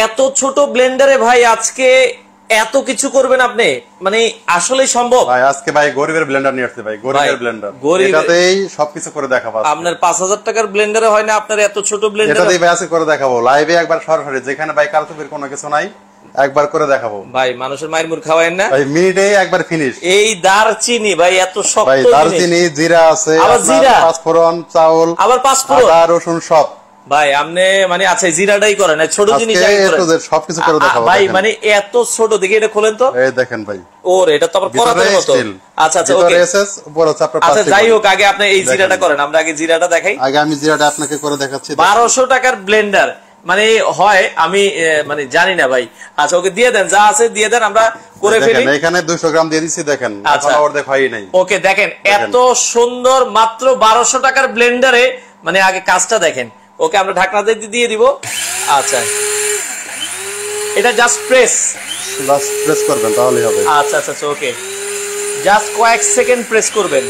এত ছোট ব্লেন্ডারে ভাই আজকে এত কিছু করবেন আপনি, মানে আসলেই সম্ভব? ভাই আজকে ভাই গরিবের ব্লেন্ডার নিয়ে আসছে ভাই, গরিবের ব্লেন্ডার, এটাতেই সবকিছু করে দেখাবো। আপনার 5000 টাকার ব্লেন্ডারে হয় না আপনার এত ছোট ব্লেন্ডার? এটাতেই ভাই আজকে করে দেখাবো লাইভে একবার সরাসরি, যেখানে ভাই কারচুপির কোনো কিছু নাই, একবার করে দেখাবো ভাই। মানুষের মায়ের মুখ খাওয়ায়েন না ভাই, মিনিটে একবার ফিনিশ। এই দারচিনি ভাই এত শক্ত ভাই, দারচিনি, জিরা আছে, আবার জিরা, পাঁচফোড়ন, চাউল, আবার পাঁচফোড়ন, আদা, রসুন সব ভাই। আপনি মানে আচ্ছা জিরাটাই করেন, ছোট জিনিস সবকিছু করে দেখাবো ভাই। মানে এত ছোট, দেখি এটা খোলেন তো। এই দেখেন ভাই, ওর এটা তো আবার করাতের মতো। আচ্ছা আচ্ছা ওকে, আচ্ছা যাই হোক, আগে আপনি এই জিরাটা করেন, আমরা আগে জিরাটা দেখাই। আগে আমি জিরাটা আপনাকে করে দেখাচ্ছি। 1200 টাকার ব্লেন্ডার মানে হয়, আমি মানে জানি না ভাই। আচ্ছা ওকে দিয়ে দেন, যা আছে দিয়ে দেন, আমরা করে ফেলি। এখানে 200 গ্রাম দিয়ে দিচ্ছি, দেখেন এখন অর্ধেক হয়ই নাই। ওকে দেখেন এত সুন্দর মাত্র 1200 টাকার ব্লেন্ডারে, মানে আগে কাজটা দেখেন। ওকে আমরা ঢাকনা দিয়ে দিব। আচ্ছা এটা জাস্ট প্রেস করবেন তাহলেই হবে। আচ্ছা আচ্ছা আচ্ছা ওকে, জাস্ট কয়েক সেকেন্ড প্রেস করবেন।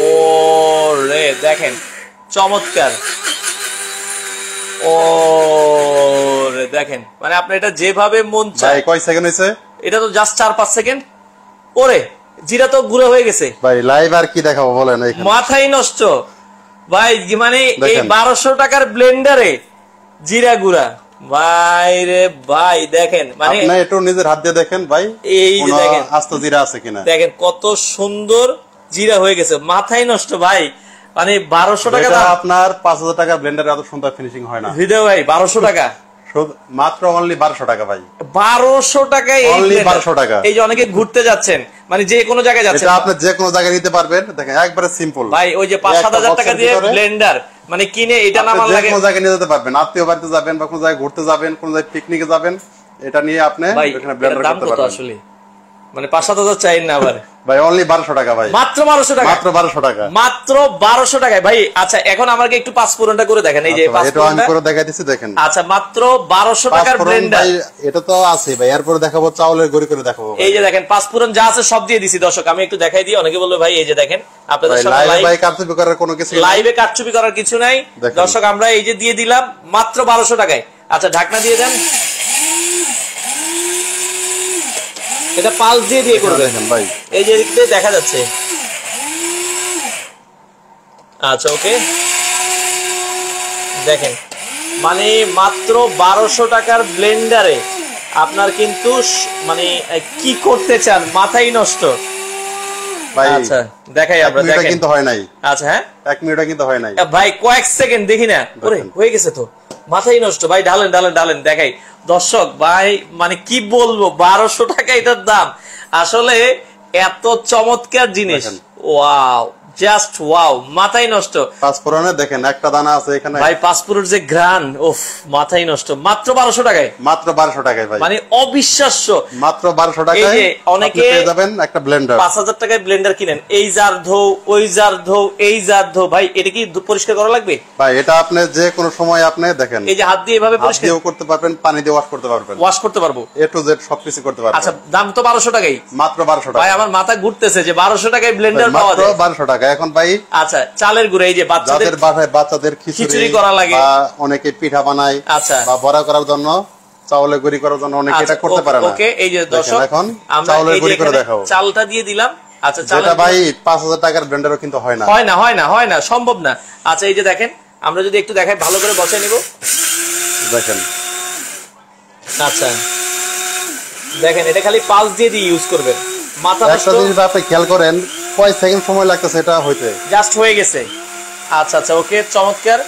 ও রে দেখেন চমৎকার। ও রে দেখেন, মানে আপনি এটা যেভাবে মন চায়। কয় সেকেন্ড হইছে? এটা তো জাস্ট 4-5 সেকেন্ড। ওরে জিরা তো গুঁড়ো হয়ে গেছে ভাই। লাইভ আর কি দেখাবো বলেন, মাথাই নষ্ট ভাই। মানে এই 1200 টাকার ব্লেন্ডারে জিরা গুঁড়া ভাই রে ভাই। দেখেন মানে আপনি একটু নিজের হাত দিয়ে দেখেন ভাই, এই যে দেখেন আস্ত জিরা আছে কিনা, দেখেন কত সুন্দর জিরা হয়ে গেছে। মাথাই নষ্ট ভাই, মানে 1200 টাকা আপনার 5000 টাকা ব্লেন্ডারে এত সুন্দর ফিনিশিং হয় না হৃদয় ভাই। 1200 টাকা মাত্র, অনলি 1200 টাকা ভাই। 1200 টাকায় অনলি 1200 টাকা। এই যে অনেকে ঘুরতে যাচ্ছেন, মানে যে কোনো জায়গায় যাচ্ছেন, এটা আপনি যে কোনো জায়গায় নিতে পারবেন। দেখেন একবারে সিম্পল ভাই। ওই যে 5-7 টাকা দিয়ে ব্লেন্ডার মানে কিনে এটা না ভালো লাগে, যে কোনো জায়গায় নিয়ে যেতে পারবেন। আত্মীয় বাড়িতে যাবেন বা কোনো জায়গায় ঘুরতে যাবেন, কোনো জায়গায় পিকনিকে যাবেন, এটা নিয়ে আপনি এখানে ব্লেন্ডার করতে পারবেন। আসলে মানে 5-7 চাই না আবার ভাই, অনলি 1200 টাকা ভাই, মাত্র 1200 টাকা, মাত্র 1200 টাকা, মাত্র 1200 টাকায় ভাই। আচ্ছা এখন আমাকে একটু পাঁচফোড়নটা করে দেখেন। এই যে পাঁচফোড়নটা আমি করে দেখাইতেছি, দেখেন। আচ্ছা মাত্র 1200 টাকার ব্লেন্ডার। এটা তো আছে ভাই, এরপর দেখাবো চাউলের গুঁড়ি করে দেখাবো। এই যে দেখেন পাঁচফোড়ন যা আছে সব দিয়ে দিছি দর্শক। আমি একটু দেখাই দিই, অনেকে বলবে ভাই এই যে দেখেন আপনাদের সামনে লাইভে কারচুপি করার কোনো কিছু নাই, লাইভে কারচুপি করার কিছু নাই দর্শক। আমরা এই যে দিয়ে দিলাম মাত্র 1200 টাকায়। আচ্ছা ঢাকনা দিয়ে দেন, এটা পালস দিয়ে করবেন ভাই। এই যে দেখা যাচ্ছে। আচ্ছা ওকে দেখেন, মানে মাত্র 1200 টাকার ব্লেন্ডারে আপনার কিন্তু মানে কি করতে চান মাথাই নষ্ট ভাই। আচ্ছা দেখাই আমরা, দেখেন কিন্তু হয় নাই। আচ্ছা হ্যাঁ 1 মিনিট কিন্তু হয় নাই ভাই, কয়েক সেকেন্ড দেখি না। ওরে হয়ে গেছে তো, মাথাই নষ্ট ভাই। ঢালেন ঢালেন ঢালেন দেখাই দর্শক ভাই, মানে কি বলবো 1200 টাকা এটার দাম। আসলে এত চমৎকার জিনিস, ওয়াও জাস্ট ওয়াও, মাথাই নষ্ট। পাঁচফোড়নে দেখেন একটা দানা আছে এখানে ভাই, পাঁচফোড়নের যে ঘ্রাণ, ওফ মাথাই নষ্ট। মাত্র 1200 টাকায়, মাত্র 1200 টাকায় ভাই, মানে অবিশ্বাস্য। মাত্র 1200 টাকায় অনেকে পেয়ে যাবেন একটা ব্লেন্ডার। 5000 টাকায় ব্লেন্ডার কিনেন, এই জার ধো ওই জার ধো এই জার ধো। ভাই এটা কি পরিষ্কার করা লাগবে? ভাই এটা আপনি যে কোনো সময় আপনি দেখেন, এই যে হাত দিয়ে এভাবে পরিষ্কার করতে পারবেন, পানি দিয়ে ওয়াশ করতে পারবেন, ওয়াশ করতে পারবো, এ টু জেড সবকিছু করতে পারবেন। আচ্ছা দাম তো 1200 টাকাই, মাত্র 1200 টাকা। ভাই আমার মাথা ঘুরতেছে যে 1200 টাকায় ব্লেন্ডার পাওয়া যায়, মাত্র 1200 টাকা। এখন ভাই আচ্ছা চালের গুঁড়া, এই যে বাচ্চাদের বাসায় বাচ্চাদের খিচুড়ি করা লাগে, বা অনেকে পিঠা বানায়, আচ্ছা বা বড়া করার জন্য, চাউলের গুঁড়ি করার জন্য অনেকে এটা করতে পারে না। ওকে এই যে দর্শক এখন আমরা চাউলের গুঁড়ি করে দেখাবো। চালটা দিয়ে দিলাম। আচ্ছা যেটা ভাই 5000 টাকার ব্লেন্ডারও কিন্তু হয় না, হয় না হয় না হয় না, সম্ভব না। আচ্ছা এই যে দেখেন, আমরা যদি একটু দেখাই, ভালো করে বসাই নিব, দেখেন। আচ্ছা দেখেন, এটা খালি পালস দিয়ে ইউজ করবেন। মাথা একটা জিনিস আপনি খেয়াল করেন, কয় সেকেন্ড সময় লাগতেছে এটা হইতে, জাস্ট হয়ে গেছে। আচ্ছা আচ্ছা ওকে চমৎকার।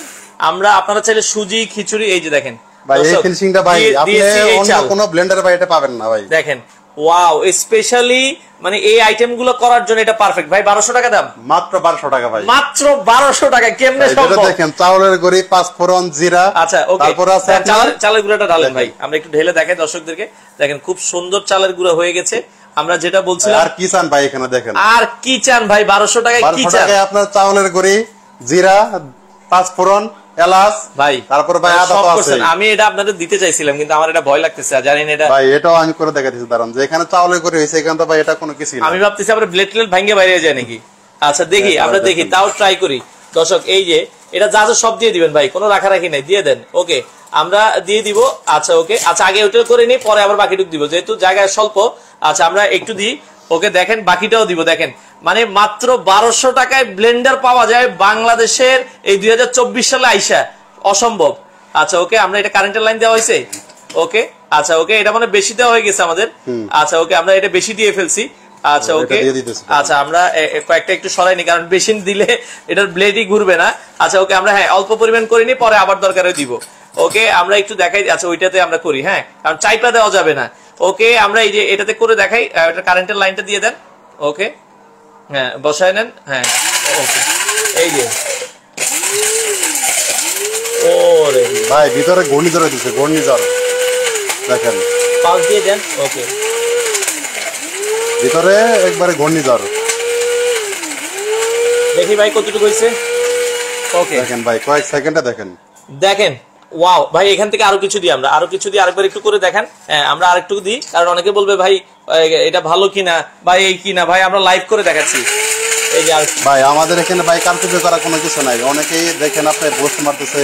আমরা আপনারা চাইলে সুজি খিচুড়ি, এই যে দেখেন ভাই এই ফিনিশিংটা ভাই আপনি অন্য কোনো ব্লেন্ডারে ভাই এটা পাবেন না ভাই। দেখেন ওয়াও, স্পেশালি মানে এই আইটেম গুলো করার জন্য এটা পারফেক্ট। ভাই 1200 টাকা দাম, মাত্র 1200 টাকা ভাই, মাত্র 1200 টাকা। কেমনে সম্ভব? দেখেন চাউলের গুঁড়ি, পাঁচফোড়ন, জিরা। আচ্ছা ওকে, তারপর আছে চালের গুঁড়াটা ঢালেন ভাই, আমরা একটু ঢেলে দেখাই দর্শকদেরকে। দেখেন খুব সুন্দর চালের গুঁড়া হয়ে গেছে। আমরা যেটা বলছিলাম, আর কি চান ভাই এখানে দেখেন, আর কি চান ভাই 1200 টাকায় কি চান? আপনার চাউলের গুঁড়ি, জিরা, পাঁচফোড়ন, এলাচ ভাই, তারপর ভাই আদা তো আছে। আমি এটা আপনাদের দিতে চাইছিলাম কিন্তু আমার এটা ভয় লাগতেছে, জানি না এটা ভাই। এটাও আমি করে দেখাইতেছি, দাঁড়ান, যে এখানে চাউলের গুঁড়ি হইছে, এখানে তো ভাই এটা কোনো কিছুই না। আমি ভাবতেছি আমরা ব্লেড টেলেট ভাঙে বাইরে যায় নাকি। আচ্ছা দেখি, আমরা দেখি, তাও ট্রাই করি। দর্শক এই যে এটা যা যা সব দিয়ে দিবেন ভাই, কোনো রাখারাখি নাই, দিয়ে দেন। ওকে আমরা দিয়ে দিব। আচ্ছা ওকে, আচ্ছা আগে ওটা করে নিই, পরে আবার বাকিটুকু দিব, যেহেতু জায়গায় স্বল্প। আচ্ছা আমরা একটু দিই। ওকে দেখেন বাকিটাও দিব। দেখেন মানে মাত্র 1200 টাকায় ব্লেন্ডার পাওয়া যায় বাংলাদেশের এই 2024 সালে আইসা, অসম্ভব। আচ্ছা ওকে আমরা এটা কারেন্টের লাইন দেওয়া হয়েছে। ওকে আচ্ছা ওকে এটা মানে বেশি দেওয়া হয়ে গেছে আমাদের। আচ্ছা ওকে আমরা এটা বেশি দিয়ে ফেলছি। আচ্ছা ওকে আচ্ছা আমরা কয়েকটা একটু সরাইনি, কারণ বেশি দিলে এটার ব্লেডই ঘুরবে না। আচ্ছা ওকে আমরা হ্যাঁ অল্প পরিমাণ করিনি, পরে আবার দরকারে দিব। ওকে আমরা একটু দেখাই। আচ্ছা ওইটাতে আমরা করি, হ্যাঁ কারণ চাইপা দেওয়া যাবে না। ওকে আমরা এই যে এটাতে করে দেখাই, কারেন্টের লাইনটা দিয়ে দেন। ওকে হ্যাঁ বসায় নেন। হ্যাঁ ওকে এই যে ওরে ভাই ভিতরে ঘূর্ণিঝড় দিচ্ছে, ঘূর্ণিঝড় দেখেন পাঁচ দিয়ে দেন। ওকে ভিতরে একবারে ঘূর্ণিঝড়, দেখি ভাই কতটুকু হয়েছে। ওকে দেখেন ভাই কয়েক সেকেন্ডে দেখেন। দেখেন ওয়াও ভাই, এখান থেকে আরো কিছু দিই, আমরা আরো কিছু দিই, আরেকবার একটু করে দেখেন। হ্যাঁ আমরা আরেকটু দিই, কারণ অনেকে বলবে ভাই এটা ভালো কিনা, ভাই এই কিনা, ভাই আমরা লাইভ করে দেখাচ্ছি। এই যে ভাই আমাদের এখানে ভাই কারচুপি করা কোনো কিছু নাই। অনেকেই দেখেন আপনি পোস্ট মারতেছে,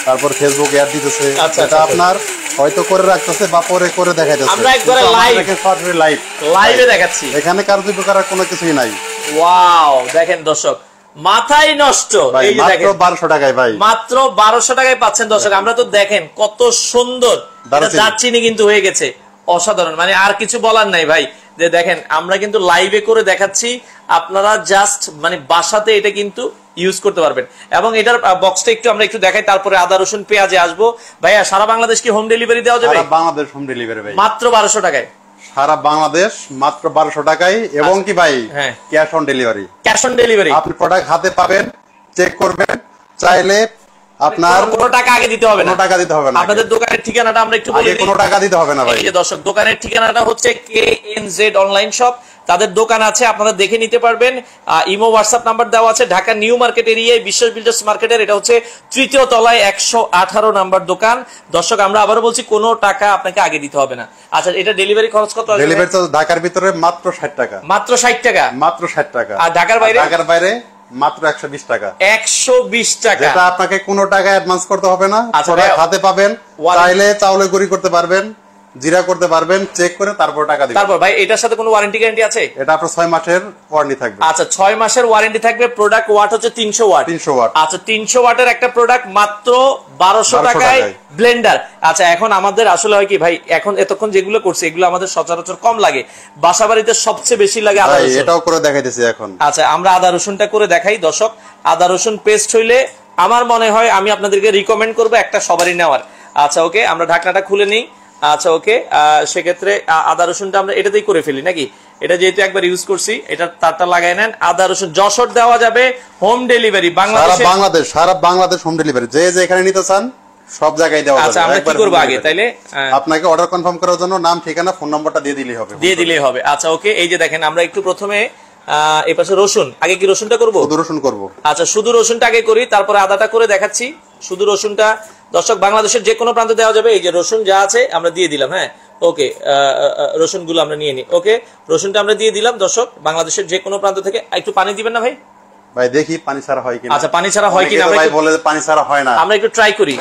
তারপর ফেসবুক অ্যাড দিতেছে, এটা আপনার হয়তো করে রাখতেছে বা পরে করে দেখাইতেছে। আমরা একবারে লাইভে দেখাচ্ছি, এখানে কারচুপি করার কোনো কিছুই নাই। ওয়াও দেখেন দর্শক মাথায় নষ্ট। এই যে দেখেন 1200 টাকায় ভাই, মাত্র 1200 টাকায় পাচ্ছেন দর্শক। আমরা তো দেখেন কত সুন্দর দারচিনি কিন্তু হয়ে গেছে, অসাধারণ, মানে আর কিছু বলার নাই ভাই। যে দেখেন আমরা কিন্তু লাইভে করে দেখাচ্ছি, আপনারা জাস্ট মানে বাসাতে এটা কিন্তু ইউজ করতে পারবেন। এবং এটার বক্সটা একটু আমরা একটু দেখাই, তারপরে আদা রসুন পেঁয়াজে আসবো। ভাইয়া সারা বাংলাদেশ কি হোম ডেলিভারি দেওয়া যাবে? সারা বাংলাদেশ হোম ডেলিভারি ভাই, মাত্র 1200 টাকায়। সারা বাংলাদেশ মাত্র 1200 টাকায়। এবং কি ভাই cash on delivery, cash on delivery আপনি প্রোডাক্ট হাতে পাবেন, চেক করবেন, চাইলে আপনার কোনো টাকা আগে দিতে হবে না, কোনো টাকা দিতে হবে না। আপনাদের দোকানের ঠিকানাটা আমরা একটু বলে দিই। কোনো টাকা দিতে হবে না ভাই। এই যে দর্শক দোকানের ঠিকানাটা হচ্ছে KNZ অনলাইন শপ, তাদের দোকান আছে, আপনারা দেখে নিতে পারবেন। ইমো হোয়াটসঅ্যাপ নাম্বার দেওয়া আছে। ঢাকা নিউ মার্কেট এরিয়ায় বিশ্বাস বিল্ডার্স মার্কেটের, এটা হচ্ছে 3য় তলায় 118 নাম্বার দোকান। দর্শক আমরা আবারও বলছি কোনো টাকা আপনাকে আগে দিতে হবে না। আচ্ছা এটা ডেলিভারি খরচ কত আসবে? ডেলিভারি তো ঢাকার ভিতরে মাত্র 60 টাকা, মাত্র 60 টাকা, মাত্র 60 টাকা। আর ঢাকার বাইরে? ঢাকার বাইরে মাত্র 120 টাকা, 120 টাকা, যেটা আপনাকে কোনো টাকা অ্যাডভান্স করতে হবে না। আচ্ছা হাতে পাবেন, চাইলে চাউলে গুঁড়ি করতে পারবেন, জিরা করতে পারবেন, চেক করে তারপর টাকা দিবেন। তারপর ভাই এটার সাথে কোনো ওয়ারেন্টি গ্যারান্টি আছে? এটা আপনার 6 মাসের ওয়ারেন্টি থাকবে। আচ্ছা 6 মাসের ওয়ারেন্টি থাকবে। প্রোডাক্ট ওয়াট হচ্ছে 300 ওয়াট। 300 ওয়াট। আচ্ছা 300 ওয়াটের একটা প্রোডাক্ট মাত্র 1200 টাকায় ব্লেন্ডার। আচ্ছা এখন আমাদের আসলে হয় কি ভাই, এখন এতক্ষণ যেগুলো করছে এগুলো আমাদের সচরাচর কম লাগে, বাসাবাড়িতে সবচেয়ে বেশি লাগে আদা রসুন। এটাও করে দেখাইতেছি এখন। আচ্ছা আমরা আদা রসুনটা করে দেখাই দর্শক। আদা রসুন পেস্ট হইলে আমার মনে হয় আমি আপনাদেরকে রিকমেন্ড করবো একটা সবারই নেওয়ার। আচ্ছা ওকে আমরা ঢাকনাটা খুলে নিই। আচ্ছা ওকে সেক্ষেত্রে আদা রসুনটা আমরা এটাতেই করে ফেলি নাকি, এটা যেহেতু একবার ইউজ করছি, এটা তারটা লাগাই নেন। আদা রসুন যশোর দেওয়া যাবে, হোম ডেলিভারি বাংলাদেশ, সারা বাংলাদেশ হোম ডেলিভারি, যে যেখানে নিতে চান সব জায়গায় দেওয়া যাবে। আচ্ছা আমরা কি করব আগে তাইলে? আপনাকে অর্ডার কনফার্ম করার জন্য নাম, ঠিকানা, ফোন নাম্বারটা দিয়ে দিলেই হবে। আচ্ছা ওকে এই যে দেখেন আমরা একটু প্রথমে এই পাশে রসুন, আগে কি রসুনটা করব? শুধু রসুন করব। আচ্ছা শুধু রসুনটা আগে করি, তারপরে আদাটা করে দেখাচ্ছি। শুধু রসুনটা দর্শক বাংলাদেশের যে কোনো প্রান্তে দেওয়া যাবে। এই যে রসুন যা আছে আমরা দিয়ে দিলাম। হ্যাঁ ওকে রসুন গুলো আমরা নিয়ে নিই। ওকে রসুনটা আমরা দিয়ে দিলাম দর্শক, বাংলাদেশের যে কোনো প্রান্ত থেকে। একটু পানি দিবেন না ভাই? ভাই দেখি পানি ছাড়া হয় কিনা। আচ্ছা পানি ছাড়া হয় কিনা ভাই বলে পানি ছাড়া হয় না, আমরা একটু ট্রাই করি।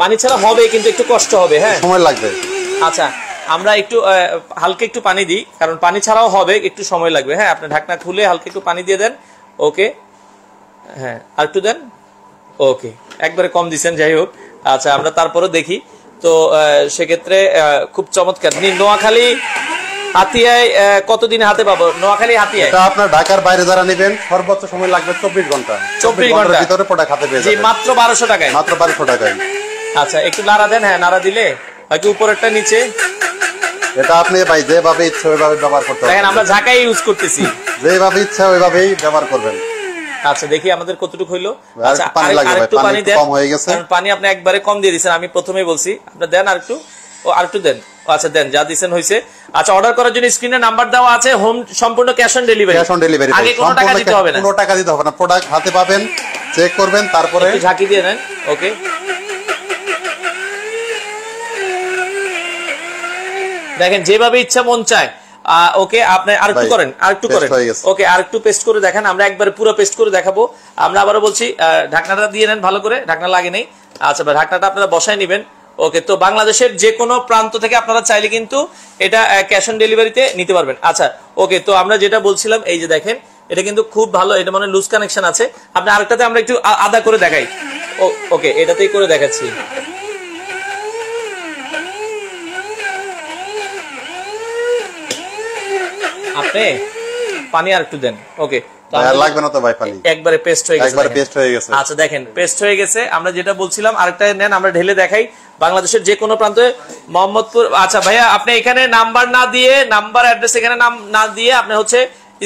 পানি ছাড়া হবে কিন্তু একটু কষ্ট হবে, হ্যাঁ সময় লাগবে। আচ্ছা আমরা একটু হালকা একটু পানি দিই, কারণ পানি ছাড়াও হবে, একটু সময় লাগবে। হ্যাঁ আপনি ঢাকনা খুলে হালকা একটু পানি দিয়ে দেন। ওকে হ্যাঁ আর একটু দেন। ওকে একবারে কম দিচ্ছেন, যাই হোক। আচ্ছা আমরা তারপরে দেখি তো সেক্ষেত্রে খুব চমৎকার। নোয়াখালী হাতিয়ায় কতদিনে হাতে পাবো? নোয়াখালী হাতিয়ায় এটা আপনার ঢাকার বাইরে যারা নেবেন সর্বোচ্চ সময় লাগবে 24 ঘন্টা। 24 ঘন্টার ভিতরে প্রোডাক্ট হাতে পেয়ে যাবেন। মাত্র 1200 টাকায়, মাত্র 1200 টাকায়। আচ্ছা একটু নাড়া দেন। হ্যাঁ নাড়া দিলে হয়তো উপরেরটা নিচে, এটা আপনি ভাই যেভাবে ইচ্ছা ওইভাবে ব্যবহার করতে পারবেন। দেখেন আমরা ঝাঁকাই ইউজ করতেছি, যেভাবে ইচ্ছা ওইভাবেই ব্যবহার করবেন। আচ্ছা দেখি আমাদের কতটুকু হইলো। আচ্ছা আরেকটু পানি দেন, কম হয়ে গেছে, কারণ পানি আপনি একবারে কম দিয়ে দিয়েছেন, আমি প্রথমেই বলছি। আপনি দেন আরেকটু, ও আরেকটু দেন। আচ্ছা দেন, যা দিবেন হইছে। আচ্ছা অর্ডার করার জন্য স্ক্রিনে নাম্বার দেওয়া আছে, হোম সম্পূর্ণ cash on delivery. Cash on delivery, আগে কোনো টাকা দিতে হবে না, কোনো টাকা দিতে হবে না। প্রোডাক্ট হাতে পাবেন, চেক করবেন, তারপরে একটু ঝাঁকি দিয়ে নেন। ওকে দেখেন যেভাবে ইচ্ছা মন চায়। ওকে, আপনি আরেকটু করেন, আরেকটু করেন। ওকে, আরেকটু পেস্ট করে দেখেন, আমরা একবারে পুরো পেস্ট করে দেখাবো। আমরা আবারও বলছি ঢাকনাটা দিয়ে নেন ভালো করে, ঢাকনা লাগে নেই। আচ্ছা ভাই, ঢাকনাটা আপনারা বসায় নেবেন। ওকে, তো বাংলাদেশের যে কোনো প্রান্ত থেকে আপনারা চাইলে কিন্তু এটা ক্যাশ অন ডেলিভারিতে নিতে পারবেন। আচ্ছা ওকে, তো আমরা যেটা বলছিলাম, এই যে দেখেন এটা কিন্তু খুব ভালো, এটা মানে লুজ কানেকশন আছে। আপনি আরেকটাতে আমরা একটু আদা করে দেখাই। ওকে, এটাতেই করে দেখাচ্ছি। আপনি পানি আর একটু দেন। ওকে, লাগবে না তো ভাই পানি, একবারে পেস্ট হয়ে গেছে, একবারে পেস্ট হয়ে গেছে। আচ্ছা দেখেন পেস্ট হয়ে গেছে। আমরা যেটা বলছিলাম আরেকটা নেন, আমরা ঢেলে দেখাই। বাংলাদেশের যে কোনো প্রান্তে মোহাম্মদপুর। আচ্ছা ভাইয়া, আপনি এখানে নাম্বার না দিয়ে, নাম্বার অ্যাড্রেস এখানে নাম না দিয়ে আপনি হচ্ছে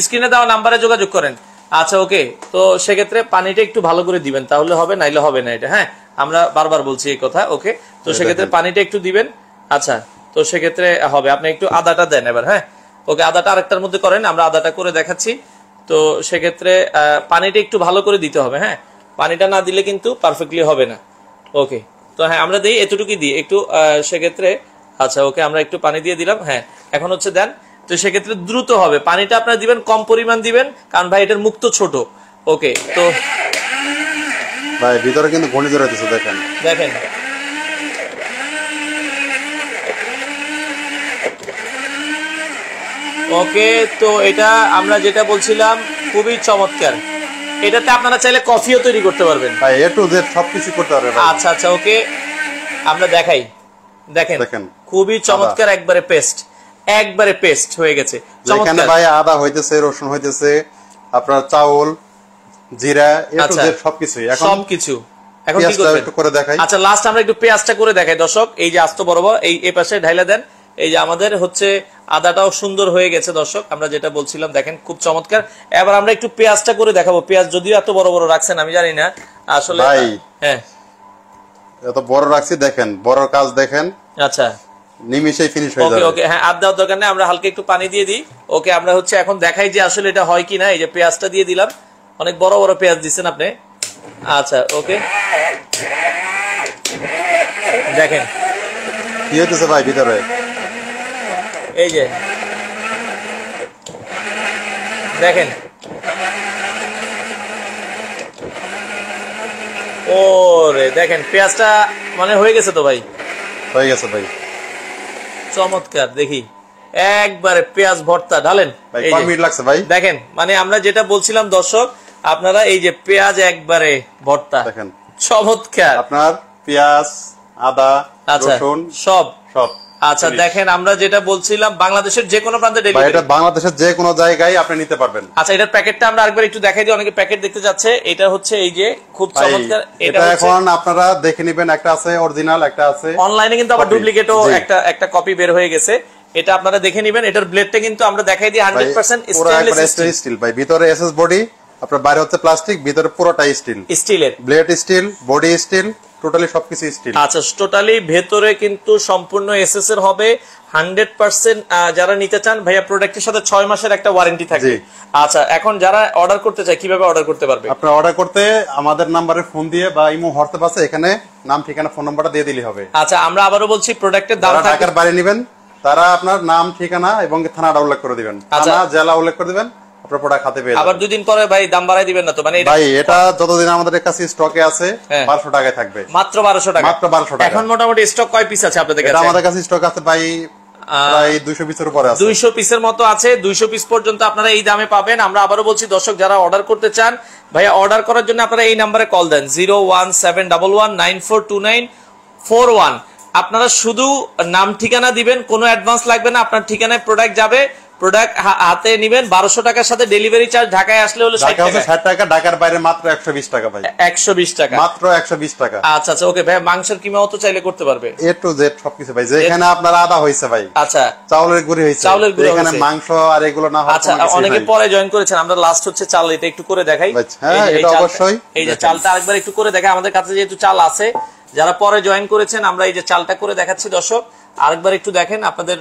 স্ক্রিনে দেওয়া নাম্বারে যোগাযোগ করেন। আচ্ছা ওকে, তো সেক্ষেত্রে পানিটা একটু ভালো করে দিবেন, তাহলে হবে, নাইলে হবে না এটা। হ্যাঁ, আমরা বারবার বলছি এই কথা। ওকে, তো সেক্ষেত্রে পানিটা একটু দিবেন। আচ্ছা, তো সেক্ষেত্রে হবে, আপনি একটু আদাটা দেন এবার। হ্যাঁ ওকে, আদাটা আরেকটার মধ্যে করেন, আমরা আদাটা করে দেখাচ্ছি। তো সেক্ষেত্রে পানিটা একটু ভালো করে দিতে হবে। হ্যাঁ, পানিটা না দিলে কিন্তু পারফেক্টলি হবে না। ওকে, তো হ্যাঁ আমরা দিই এতটুকুই দিই একটু সেক্ষেত্রে। আচ্ছা ওকে, আমরা একটু পানি দিয়ে দিলাম। হ্যাঁ, এখন হচ্ছে দেন। তো সেক্ষেত্রে দ্রুত হবে, পানিটা আপনারা দিবেন কম পরিমাণ দিবেন, কারণ ভাই এটার মুখ তো ছোট। ওকে, তো ভাই ভিতরে কিন্তু ঘূর্ণি ধরে দিচ্ছে, দেখেন দেখেন। ওকে, তো এটা আমরা যেটা বলছিলাম খুবই চমৎকার। এটাতে আপনারা চাইলে কফিও তৈরি করতে পারবেন ভাই, এ টু জেড সবকিছু করতে পারবেন। আচ্ছা আচ্ছা ওকে, আমরা দেখাই। দেখেন খুবই চমৎকার, একবারে পেস্ট, একবারে পেস্ট হয়ে গেছে। এখানে ভাই আদা হইতেছে, রসুন হইতেছে, আপনার চাউল, জিরা, এ টু জেড সবকিছু। এখন সবকিছু এখন কি করবেন একটু করে দেখাই। আচ্ছা, লাস্ট আমরা একটু পেঁয়াজটা করে দেখাই দর্শক। এই যে আস্ত বড় বড় এই পাশে ঢাইলা দেন। এই যে আমাদের হচ্ছে আদাটাও সুন্দর হয়ে গেছে দর্শক, আমরা যেটা বলছিলাম দেখেন খুব চমৎকার। এবার আমরা একটু পেঁয়াজটা করে দেখাবো। পেঁয়াজ যদিও এত বড় বড় রাখছেন আমি জানি না আসলে। হ্যাঁ, এত বড় রাখছি, দেখেন বড় কাজ দেখেন। আচ্ছা, নিমিশেই ফিনিশ হয়ে যাবে। ওকে ওকে, হ্যাঁ আর দেওয়ার দরকার নেই, আমরা হালকা একটু পানি দিয়ে দিই। ওকে, আমরা হচ্ছে এখন দেখাই যে আসলে এটা হয় কিনা। এই যে পেঁয়াজটা দিয়ে দিলাম, অনেক বড় বড় পেঁয়াজ দিচ্ছেন আপনি। আচ্ছা ওকে, দেখেন কি হইতেছে ভাই ভিতরে। এই যে দেখেন, ওরে দেখেন পেঁয়াজটা মানে হয়ে গেছে তো ভাই, হয়ে গেছে ভাই, চমৎকার। দেখি একবারে পেঁয়াজ ভর্তা ঢালেন। দেখেন মানে আমরা যেটা বলছিলাম দর্শক, আপনারা এই যে পেঁয়াজ একবারে ভর্তা দেখেন, চমৎকার। আপনার পেঁয়াজ, আদা, রসুন সব সব। আচ্ছা দেখেন, আমরা যেটা বলছিলাম বাংলাদেশের যে কোনো প্রান্তে ডেলিভারি, এটা বাংলাদেশের যে কোনো জায়গায় আপনি নিতে পারবেন। আচ্ছা, এটার প্যাকেটটা আমরা আরেকবার একটু দেখাই দিই, অনেকে প্যাকেট দেখতে যাচ্ছে। এটা হচ্ছে এই যে খুব চমৎকার। এটা এখন আপনারা দেখে নেবেন, একটা আছে অরিজিনাল, একটা আছে অনলাইনে কিন্তু আবার ডুপ্লিকেটও একটা কপি বের হয়ে গেছে। এটা আপনারা দেখে নেবেন। এটার ব্লেডটা কিন্তু আমরা দেখাই দিই 100% স্টেনলেস স্টিল ভাই। ভিতরে এসএস বডি, আপনার বাইরে হচ্ছে প্লাস্টিক, ভিতরে পুরোটাই স্টিল, স্টিলের blade steel, body steel, totally সবকিছু স্টিল। আচ্ছা, টোটালি ভেতরে কিন্তু সম্পূর্ণ এসএস এর হবে 100%। যারা নিতে চান ভাইয়া, প্রোডাক্টের সাথে 6 মাসের একটা ওয়ারেন্টি থাকবে। আচ্ছা, এখন যারা অর্ডার করতে চায় কিভাবে অর্ডার করতে পারবে? আপনারা অর্ডার করতে আমাদের নম্বরে ফোন দিয়ে বা ইমো হোয়াটসঅ্যাপ আছে, এখানে নাম, ঠিকানা, ফোন নাম্বারটা দিয়ে দিলেই হবে। আচ্ছা, আমরা আবারও বলছি প্রোডাক্টের দাম থাকবে, ঢাকার বাইরে নেবেন তারা আপনার নাম, ঠিকানা এবং থানাটা উল্লেখ করে দিবেন, থানা, জেলা উল্লেখ করে দিবেন, আপনার প্রোডাক্ট হাতে পেয়ে যাবেন। আবার 2 দিন পরে ভাই দাম বাড়াই দিবেন না তো? মানে ভাই এটা যতদিন আমাদের কাছে স্টকে আছে 1200 টাকায় থাকবে, মাত্র 1200 টাকা, মাত্র 1200 টাকা। এখন মোটামুটি স্টক কয় পিস আছে আপনাদের কাছে? আমাদের কাছে স্টক আছে ভাই প্রায় 200 পিসের উপরে আছে, 200 পিসের মতো আছে। 200 পিস পর্যন্ত আপনারা এই দামে পাবেন। আমরা আবারও বলছি দর্শক, যারা অর্ডার করতে চান ভাইয়া, অর্ডার করার জন্য আপনারা এই নম্বরে কল দেন 01711942941। আপনারা শুধু নাম ঠিকানা দিবেন, কোনো অ্যাডভান্স লাগবে না, আপনার ঠিকানায় প্রোডাক্ট যাবে, প্রোডাক্ট হাতে নেবেন। 1200 টাকার সাথে ডেলিভারি চার্জ, ঢাকায় আসলে হলো 60 টাকা, ঢাকার বাইরে মাত্র 120 টাকা ভাই, 120 টাকা, মাত্র 120 টাকা। আচ্ছা আচ্ছা ওকে ভাই, মাংসের কিমাও তো চাইলে করতে পারবে, এ টু জেড সবকিছু ভাই। যেখানে আপনার আদা হইছে ভাই, আচ্ছা চাউলের গুঁড়ি হইছে, এখানে মাংস আর এগুলো না হয়। আচ্ছা, অনেকে পরে জয়েন করেছেন, আমরা লাস্ট হচ্ছে চাল, এটা একটু করে দেখাই। হ্যাঁ, এটা অবশ্যই। এই যে চালটা আরেকবার একটু করে দেখাই, আমাদের কাছে যেহেতু চাল আছে, যারা পরে জয়েন করেছেন আমরা এই যে চালটা করে দেখাচ্ছি দর্শক, আরেকবার একটু দেখেন আপনাদের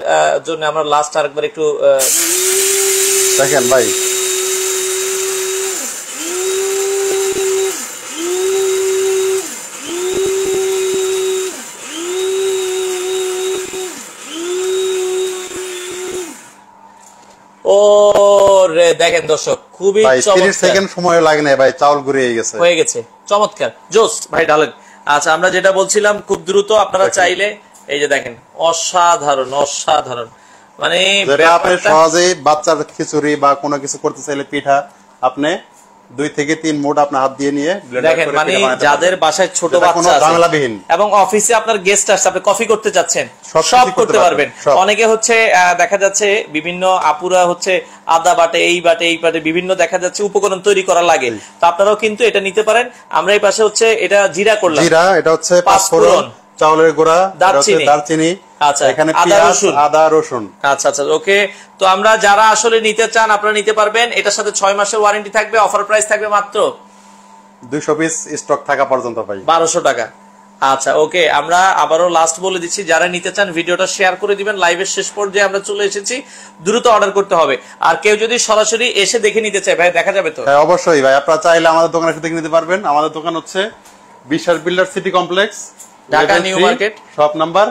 জন্য। আমরা লাস্ট আরেকবার একটু দেখেন ভাই, রে দেখেন দর্শক, খুবই ভাই 30 চমৎকার সেকেন্ড সময় লাগে না ভাই, চাউল গুঁড়িয়ে গেছে, হয়ে গেছে, চমৎকার জোস ভাই ডালেন। আচ্ছা আমরা যেটা বলছিলাম খুব দ্রুত আপনারা চাইলে এই যে দেখেন অসাধারণ অসাধারণ, মানে যেটা আপনি সহজেই বাচ্চার খিচুড়ি বা কোনো কিছু করতে চাইলে পিঠা আপনি 2 থেকে 3 মুঠ আপনার হাত দিয়ে নিয়ে দেখেন, মানে যাদের বাসায় ছোট বাচ্চা আছে এবং অফিসে আপনার গেস্ট আসছে, আপনি কফি করতে যাচ্ছেন, সব করতে পারবেন। অনেকে হচ্ছে দেখা যাচ্ছে বিভিন্ন আপুরা হচ্ছে আদা বাটে, এই বাটে, এই বাটে, বিভিন্ন দেখা যাচ্ছে উপকরণ তৈরি করা লাগে, তো আপনারাও কিন্তু এটা নিতে পারেন। আমরা এই পাশে হচ্ছে এটা জিরা করলাম, জিরা, এটা হচ্ছে পাঁচফোড়ন, চাউলের গুঁড়া, দারচিনি, আচ্ছা এখানে আদা রসুন। আচ্ছা আচ্ছা ওকে। তো আমরা যারা আসলে নিতে চান আপনারা নিতে পারবেন, এটার সাথে 6 মাসের ওয়ারেন্টি থাকবে, অফার প্রাইস থাকবে মাত্র 200 পিস স্টক থাকা পর্যন্ত ভাই 1200 টাকা। আচ্ছা ওকে, আমরা আবারও লাস্ট বলে দিচ্ছি, যারা নিতে চান ভিডিওটা শেয়ার করে দিবেন। লাইভের শেষ পর্যায়ে আমরা চলে এসেছি, দ্রুত অর্ডার করতে হবে। আর কেউ যদি সরাসরি এসে দেখে নিতে চায় ভাই, দেখা যাবে তো? হ্যাঁ অবশ্যই ভাই, আপনারা চাইলে আমাদের দোকানে এসে দেখে নিতে পারবেন। আমাদের দোকান হচ্ছে বিশ্বাস builder city complex, Dhaka new market, shop number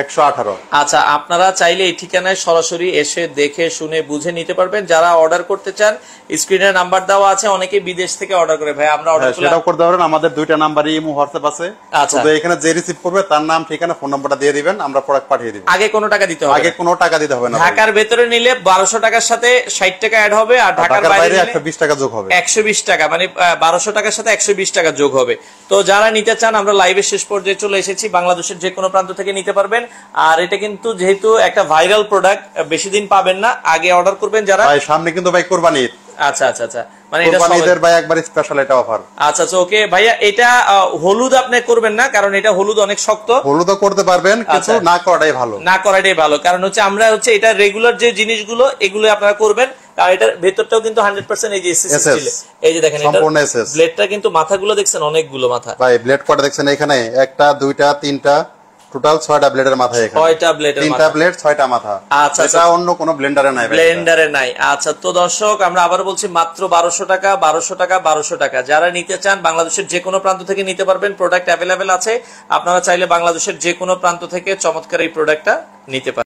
118। আচ্ছা আপনারা চাইলে এই ঠিকানায় সরাসরি এসে দেখে শুনে বুঝে নিতে পারবেন। যারা অর্ডার করতে চান স্ক্রিনে নাম্বার দেওয়া আছে, অনেকে বিদেশ থেকে অর্ডার করে ভাই, আমরা অর্ডার সেটাও করতে পারেন। আমাদের 2টা নাম্বারই ইমো হোয়াটসঅ্যাপ আছে, শুধু এখানে যে রিসিভ করবে তার নাম ঠিকানা ফোন নাম্বারটা দিয়ে দিবেন, আমরা প্রোডাক্ট পাঠিয়ে দিব। আগে কোনো টাকা দিতে হবে? আগে কোনো টাকা দিতে হবে না। ঢাকার ভেতরে নিলে 1200 টাকার সাথে 60 টাকা অ্যাড হবে, আর ঢাকার বাইরে 120 টাকা যোগ হবে, 120 টাকা, মানে 1200 টাকার সাথে 120 টাকা যোগ হবে। তো যারা নিতে চান আমরা লাইভের শেষ পর্যায়ে চলে এসেছি, বাংলাদেশের যে কোনো প্রান্ত থেকে নিতে পারবেন। আর এটা কিন্তু যেহেতু একটা ভাইরাল প্রোডাক্ট, বেশি দিন পাবেন না, আগে অর্ডার করবেন যারা। ভাই সামনে কিন্তু ভাই কুরবানি ঈদ। আচ্ছা আচ্ছা আচ্ছা, মানে এটা কুরবানিদের ভাই একবার স্পেশাল এটা অফার। আচ্ছা আচ্ছা ওকে ভাইয়া, এটা হলুদ আপনি করবেন না, কারণ এটা হলুদ অনেক শক্ত। হলুদও করতে পারবেন কিন্তু না করাটাই ভালো, না করাটাই ভালো, কারণ হচ্ছে আমরা হচ্ছে এটা রেগুলার যে জিনিসগুলো এগুলো আপনারা করবেন। আর এটার ভেতরটাও কিন্তু 100% এই যে এসএস, এই যে দেখেন সম্পূর্ণ এসএস। ব্লেডটা কিন্তু মাথাগুলো দেখছেন, অনেকগুলো মাথা ভাই, ব্লেড কটা দেখছেন এখানে, 1টা 2টা 3টা, টোটাল 6টা ব্লেডের মাথা, এখানে 6টা ব্লেডের মাথা, 3টা ব্লেড 6টা মাথা। আচ্ছা এটা অন্য কোনো ব্লেন্ডারে নাই, ব্লেন্ডারে নাই। আচ্ছা তো দর্শক আমরা আবার বলছি, মাত্র 1200 টাকা, 1200 টাকা, 1200 টাকা। যারা নিতে চান বাংলাদেশের যে কোনো প্রান্ত থেকে নিতে পারবেন, প্রোডাক্ট অ্যাভেলেবেল আছে। আপনারা চাইলে বাংলাদেশের যে কোনো প্রান্ত থেকে চমৎকার এই প্রোডাক্টটা নিতে পারেন।